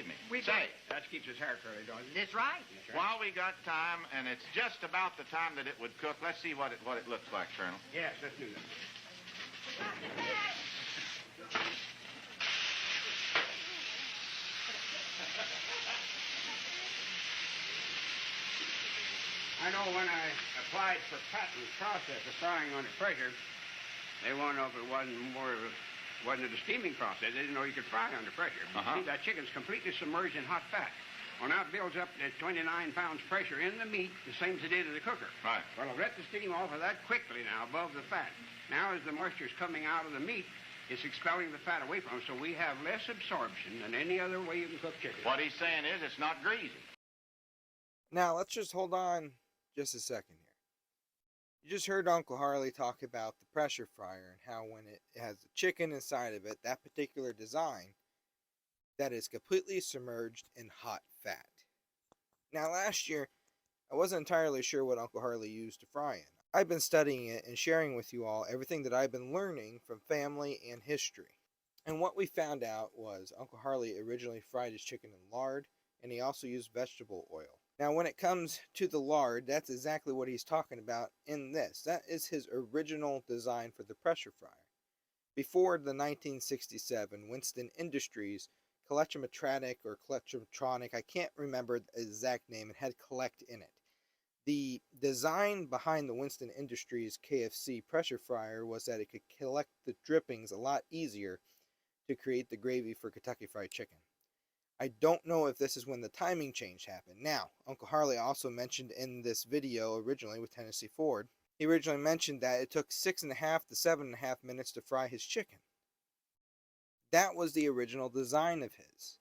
me. Say, that keeps his hair curly, don't it? That's right. While we got time, and it's just about the time that it would cook, let's see what it looks like, Colonel. Yes, let's do that. I know when I applied for patent process of frying under pressure, they wanted to know if it wasn't a steaming process. They didn't know you could fry under pressure. See, that chicken's completely submerged in hot fat. Well, now it builds up to 29 pounds pressure in the meat, the same as it did in the cooker. Right. Well, I've let the steam off of that quickly now, above the fat. Now, as the moisture's coming out of the meat, it's expelling the fat away from it, so we have less absorption than any other way you can cook chicken. What he's saying is it's not greasy. Now, let's just hold on just a second here. You just heard Uncle Harley talk about the pressure fryer and how when it has the chicken inside of it, that particular design, that is completely submerged in hot fat. Now, last year, I wasn't entirely sure what Uncle Harley used to fry in. I've been studying it and sharing with you all everything that I've been learning from family and history. And what we found out was Uncle Harley originally fried his chicken in lard, and he also used vegetable oil. Now, when it comes to the lard, that's exactly what he's talking about in this. That is his original design for the pressure fryer. Before the 1967 Winston Industries Collectrometronic or Collectrotronic, I can't remember the exact name, it had collect in it. The design behind the Winston Industries KFC pressure fryer was that it could collect the drippings a lot easier to create the gravy for Kentucky Fried Chicken. I don't know if this is when the timing change happened. Now, Uncle Harley also mentioned in this video originally with Tennessee Ford, he originally mentioned that it took 6.5 to 7.5 minutes to fry his chicken. That was the original design of his.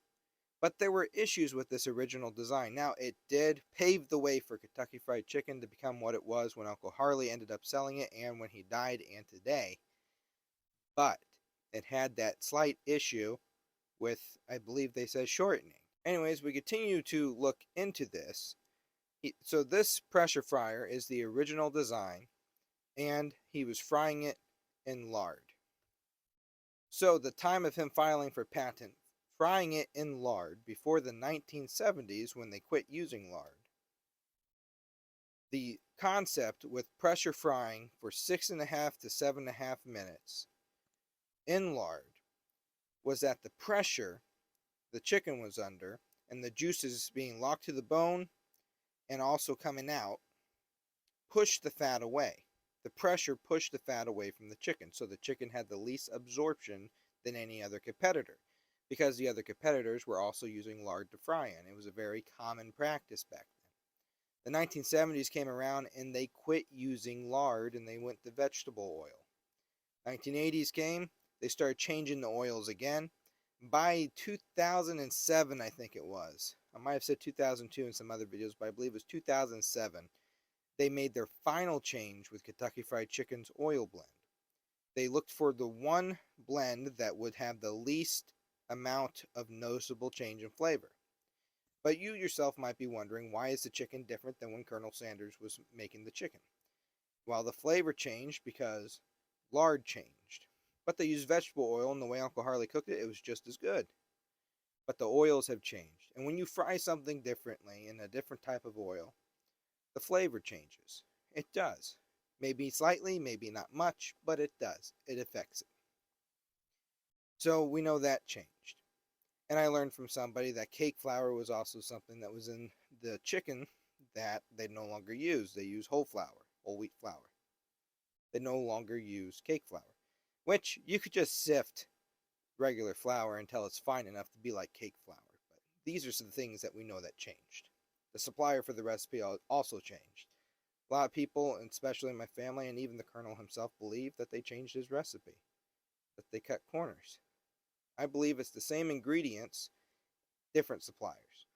But there were issues with this original design. Now, it did pave the way for Kentucky Fried Chicken to become what it was when Uncle Harley ended up selling it and when he died and today. But it had that slight issue with, I believe they said, shortening. Anyways, we continue to look into this. So this pressure fryer is the original design, and he was frying it in lard. So the time of him filing for patent, frying it in lard before the 1970s when they quit using lard. The concept with pressure frying for 6.5 to 7.5 minutes in lard was that the pressure the chicken was under and the juices being locked to the bone and also coming out pushed the fat away. The pressure pushed the fat away from the chicken, so the chicken had the least absorption than any other competitor, because the other competitors were also using lard to fry in. It was a very common practice back then. The 1970s came around and they quit using lard and they went to vegetable oil. 1980s came, they started changing the oils again. By 2007, I think it was. I might have said 2002 in some other videos, but I believe it was 2007. They made their final change with Kentucky Fried Chicken's oil blend. They looked for the one blend that would have the least amount of noticeable change in flavor. But you yourself might be wondering, why is the chicken different than when Colonel Sanders was making the chicken? Well, the flavor changed because lard changed. But they used vegetable oil, and the way Uncle Harley cooked it, it was just as good. But the oils have changed. And when you fry something differently in a different type of oil, the flavor changes. It does. Maybe slightly, maybe not much, but it does. It affects it. So we know that changed. And I learned from somebody that cake flour was also something that was in the chicken that they no longer use. They use whole wheat flour. They no longer use cake flour, which you could just sift regular flour until it's fine enough to be like cake flour. But these are some things that we know that changed. The supplier for the recipe also changed. A lot of people, especially my family and even the Colonel himself, believe that they changed his recipe, that they cut corners. I believe it's the same ingredients, different suppliers,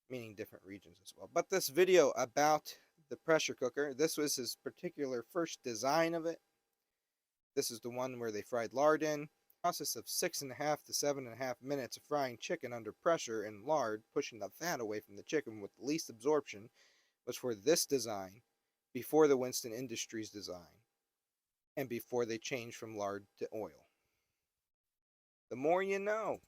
meaning different regions as well. But this video about the pressure cooker, this was his particular first design of it. This is the one where they fried lard in. Process of 6.5 to 7.5 minutes of frying chicken under pressure in lard, pushing the fat away from the chicken with the least absorption, was for this design before the Winston Industries design and before they changed from lard to oil. The more you know.